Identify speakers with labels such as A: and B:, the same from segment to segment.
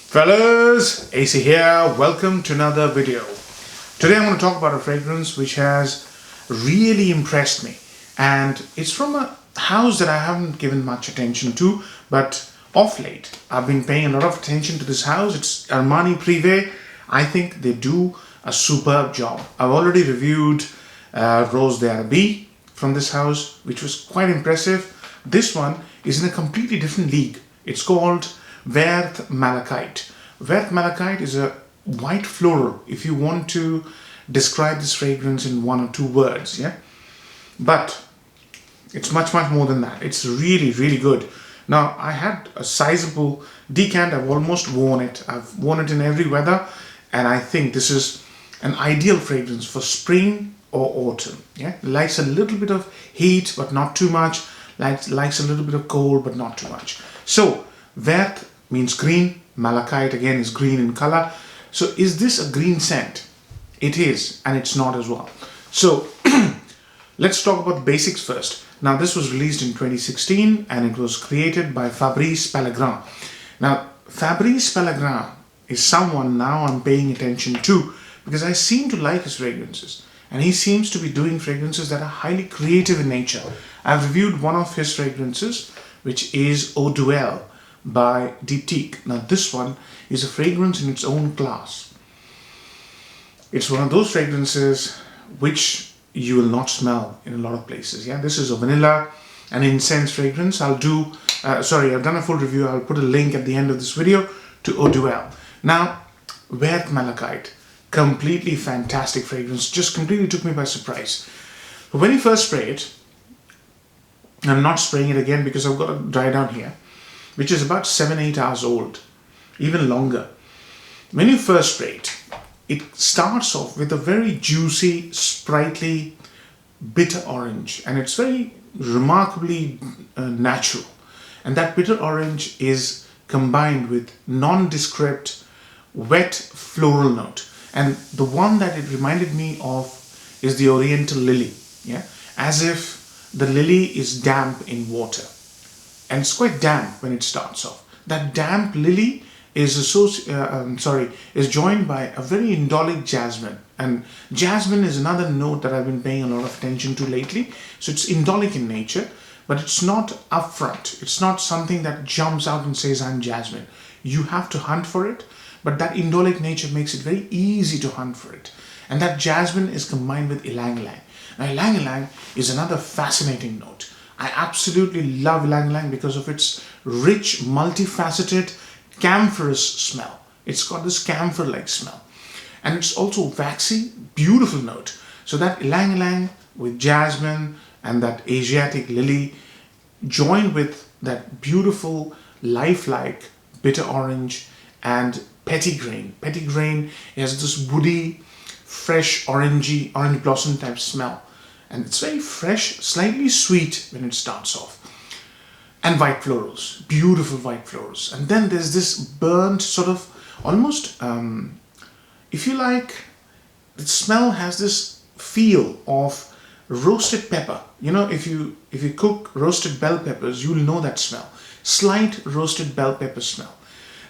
A: Fellas, AC here. Welcome to another video. Today I'm going to talk about a fragrance which has really impressed me, and it's from a house that I haven't given much attention to, but of late I've been paying a lot of attention to this house. It's Armani Prive. I think they do a superb job. I've already reviewed Rose d'Arabie from this house, which was quite impressive. This one is in a completely different league. It's called Vert Malachite. Vert Malachite is a white floral, if you want to describe this fragrance in one or two words, yeah? But it's much more than that. It's really good. Now, I had a sizable decant. I've almost worn it. I've worn it in every weather, and I think this is an ideal fragrance for spring or autumn, yeah? It likes a little bit of heat, but not too much. Likes a little bit of cold, but not too much. So, Vert means green. Malachite again is green in color. So is this a green scent? It is, and it's not as well. So let's talk about the basics first. Now, this was released in 2016 and it was created by Fabrice Pellegrin. Now, Fabrice Pellegrin is someone now I'm paying attention to because I seem to like his fragrances, and he seems to be doing fragrances that are highly creative in nature. I've reviewed one of his fragrances, which is Eau Duel by Diptyque. Now, this one is a fragrance in its own class. It's one of those fragrances which you will not smell in a lot of places. Yeah, this is a vanilla and incense fragrance. I've done a full review. I'll put a link at the end of this video to Eau Duel. Now, Vert Malachite, completely fantastic fragrance. Just completely took me by surprise. But when you first spray it, I'm not spraying it again because I've got to dry down here, which is about 7-8 hours old, even longer. When you first spray it, it starts off with a very juicy, sprightly, bitter orange, and it's very remarkably natural. And that bitter orange is combined with nondescript, wet floral note. And the one that it reminded me of is the Oriental lily, yeah, as if the lily is damp in water. And it's quite damp when it starts off. That damp lily is joined by a very indolic jasmine. And jasmine is another note that I've been paying a lot of attention to lately. So it's indolic in nature, but it's not upfront. It's not something that jumps out and says, I'm jasmine. You have to hunt for it, but that indolic nature makes it very easy to hunt for it. And that jasmine is combined with ylang ylang. Now, ylang ylang is another fascinating note. I absolutely love ylang ylang because of its rich, multifaceted, camphorous smell. It's got this camphor-like smell. And it's also waxy, beautiful note. So that ylang ylang with jasmine and that Asiatic lily joined with that beautiful, lifelike bitter orange and petitgrain. Petitgrain has this woody, fresh, orange blossom type smell. And it's very fresh, slightly sweet when it starts off. And white florals, beautiful white florals. And then there's this burnt sort of almost, if you like, the smell has this feel of roasted pepper. You know, if you cook roasted bell peppers, you'll know that smell. Slight roasted bell pepper smell.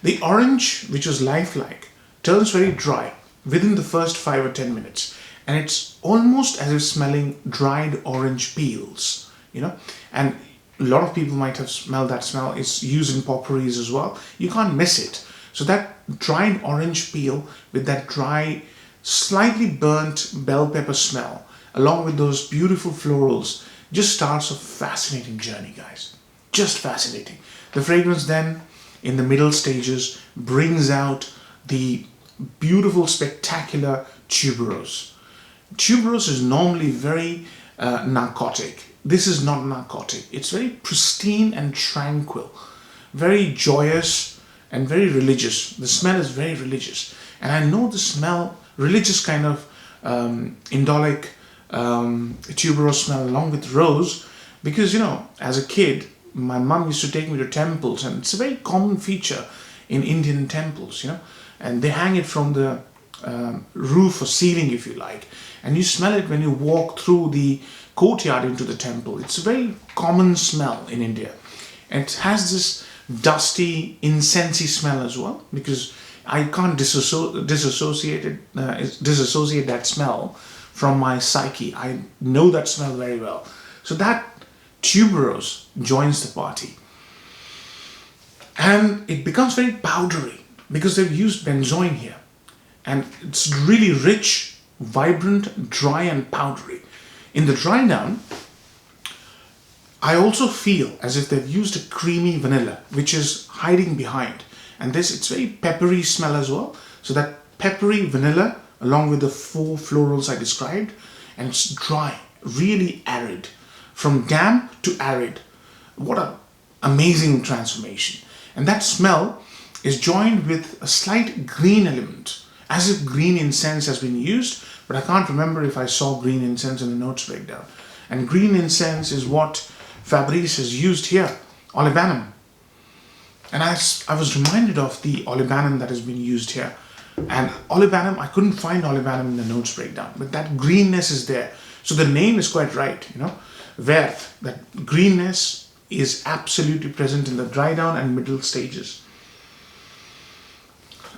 A: The orange, which was lifelike, turns very dry within the first 5 or 10 minutes. And it's almost as if smelling dried orange peels, you know. And a lot of people might have smelled that smell. It's used in potpourris as well. You can't miss it. So that dried orange peel with that dry, slightly burnt bell pepper smell, along with those beautiful florals, just starts a fascinating journey, guys. Just fascinating. The fragrance then, in the middle stages, brings out the beautiful, spectacular tuberose. Tuberose is normally very narcotic. This is not narcotic. It's very pristine and tranquil, very joyous and very religious. The smell is very religious. And I know the smell, religious kind of indolic tuberose smell along with rose, because, you know, as a kid, my mum used to take me to temples, and it's a very common feature in Indian temples, you know, and they hang it from the roof or ceiling, if you like, and you smell it when you walk through the courtyard into the temple. It's a very common smell in India, and it has this dusty, incensey smell as well, because I can't disassociate that smell from my psyche. I know that smell very well. So that tuberose joins the party. And it becomes very powdery because they've used benzoin here. And it's really rich, vibrant, dry and powdery. In the dry down, I also feel as if they've used a creamy vanilla, which is hiding behind. And it's very peppery smell as well. So that peppery vanilla, along with the 4 florals I described, and it's dry, really arid. From damp to arid. What an amazing transformation. And that smell is joined with a slight green element, as if green incense has been used, but I can't remember if I saw green incense in the notes breakdown. And green incense is what Fabrice has used here, olibanum. And I was reminded of the olibanum that has been used here. And olibanum, I couldn't find olibanum in the notes breakdown, but that greenness is there. So the name is quite right, Vert, that greenness is absolutely present in the dry down and middle stages.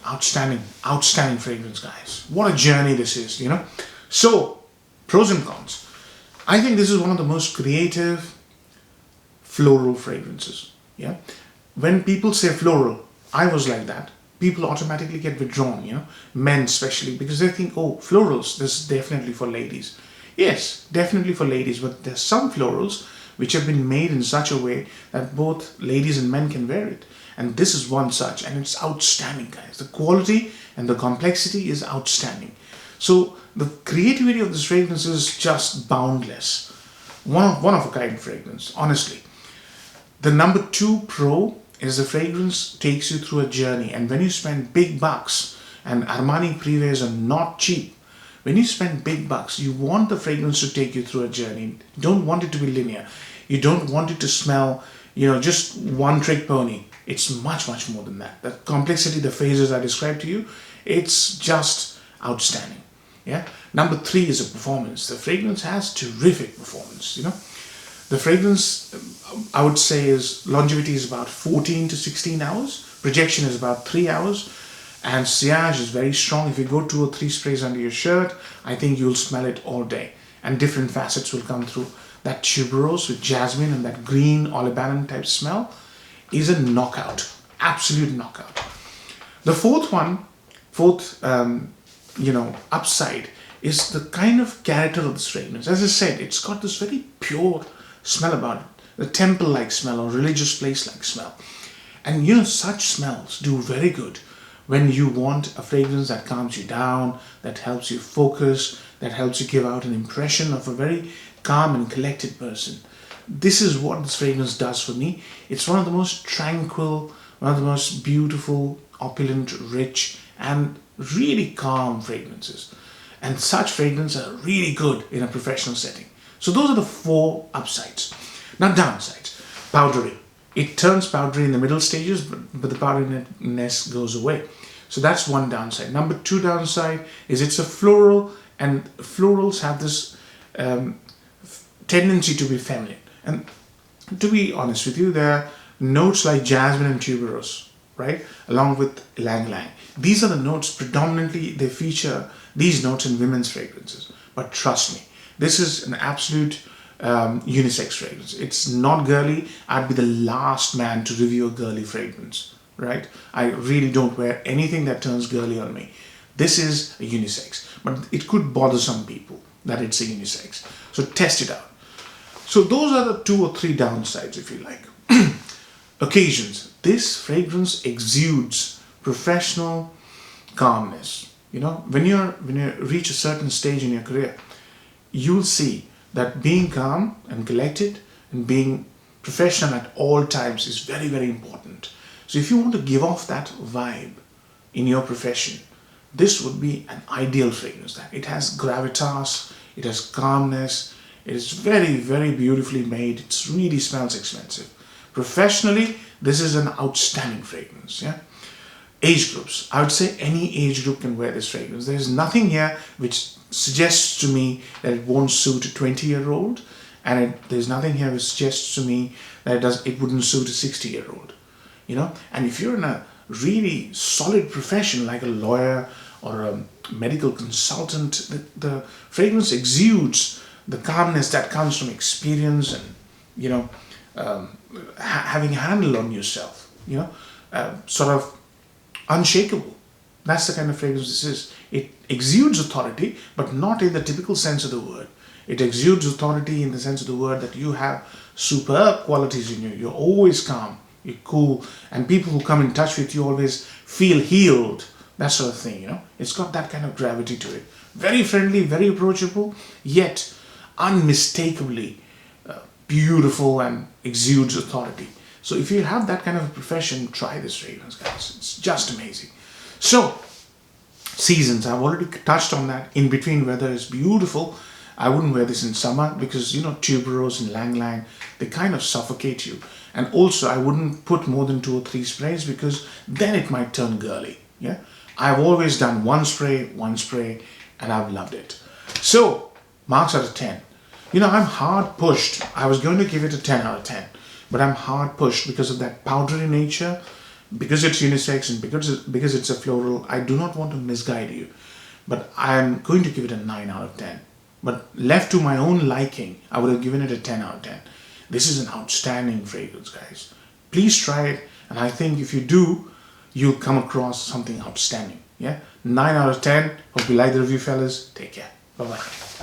A: Outstanding, outstanding fragrance, guys. What a journey this is, So, pros and cons. I think this is one of the most creative floral fragrances. Yeah. When people say floral, I was like that. People automatically get withdrawn, men especially, because they think, oh, florals, this is definitely for ladies. Yes, definitely for ladies, but there's some florals which have been made in such a way that both ladies and men can wear it. And this is one such, and it's outstanding, guys. The quality and the complexity is outstanding. So the creativity of this fragrance is just boundless. One of a kind fragrance, honestly. The number 2 pro is the fragrance takes you through a journey. And when you spend big bucks, and Armani Prives are not cheap, when you spend big bucks, you want the fragrance to take you through a journey. You don't want it to be linear. You don't want it to smell, just one trick pony. It's much, much more than that. The complexity, the phases I described to you, it's just outstanding. Yeah. Number 3 is a performance. The fragrance has terrific performance, The fragrance, I would say, is longevity is about 14 to 16 hours. Projection is about 3 hours. And sillage is very strong. If you go 2 or 3 sprays under your shirt, I think you'll smell it all day. And different facets will come through. That tuberose with jasmine and that green olibanum type smell is a knockout. Absolute knockout. The fourth upside is the kind of character of this fragrance. As I said, it's got this very pure smell about it. The temple-like smell or religious place-like smell. And such smells do very good when you want a fragrance that calms you down, that helps you focus, that helps you give out an impression of a very calm and collected person. This is what this fragrance does for me. It's one of the most tranquil, one of the most beautiful, opulent, rich, and really calm fragrances. And such fragrances are really good in a professional setting. So those are the 4 upsides. Now downsides. Powdery. It turns powdery in the middle stages, but the powderiness goes away. So that's one downside. Number 2 downside is it's a floral, and florals have this tendency to be feminine. And to be honest with you, there are notes like jasmine and tuberose, right? Along with ylang ylang. These are the notes predominantly, they feature these notes in women's fragrances. But trust me, this is an absolute unisex fragrance. It's not girly. I'd be the last man to review a girly fragrance, right? I really don't wear anything that turns girly on me. This is a unisex, but it could bother some people that it's a unisex. So test it out. So those are the 2 or 3 downsides, if you like. Occasions. This fragrance exudes professional calmness. When you reach a certain stage in your career, you'll see that being calm and collected and being professional at all times is very, very important. So if you want to give off that vibe in your profession, this would be an ideal fragrance. It has gravitas, it has calmness, it is very, very beautifully made. It really smells expensive. Professionally, this is an outstanding fragrance. Yeah. Age groups. I would say any age group can wear this fragrance. There is nothing here which suggests to me that it won't suit a 20-year-old, and there's nothing here which suggests to me that it wouldn't suit a 60-year-old. And if you're in a really solid profession like a lawyer or a medical consultant, the fragrance exudes the calmness that comes from experience and having a handle on yourself, sort of unshakable. That's the kind of fragrance this is. It exudes authority, but not in the typical sense of the word. It exudes authority in the sense of the word that you have superb qualities in you. You're always calm, you're cool, and people who come in touch with you always feel healed, that sort of thing, It's got that kind of gravity to it. Very friendly, very approachable, yet unmistakably beautiful and exudes authority. So if you have that kind of a profession, try this fragrance, guys. It's just amazing. So, seasons, I've already touched on that. In between weather is beautiful. I wouldn't wear this in summer because, tuberose and lang lang, they kind of suffocate you. And also, I wouldn't put more than 2 or 3 sprays because then it might turn girly. Yeah, I've always done one spray, and I've loved it. So, marks out of 10. I'm hard pushed. I was going to give it a 10 out of 10, but I'm hard pushed because of that powdery nature, because it's unisex and because it's a floral. I do not want to misguide you, but I'm going to give it a 9 out of 10. But left to my own liking, I would have given it a 10 out of 10. This is an outstanding fragrance, guys. Please try it, and I think if you do, you'll come across something outstanding. Yeah, 9 out of 10. Hope you like the review, fellas. Take care. Bye-bye.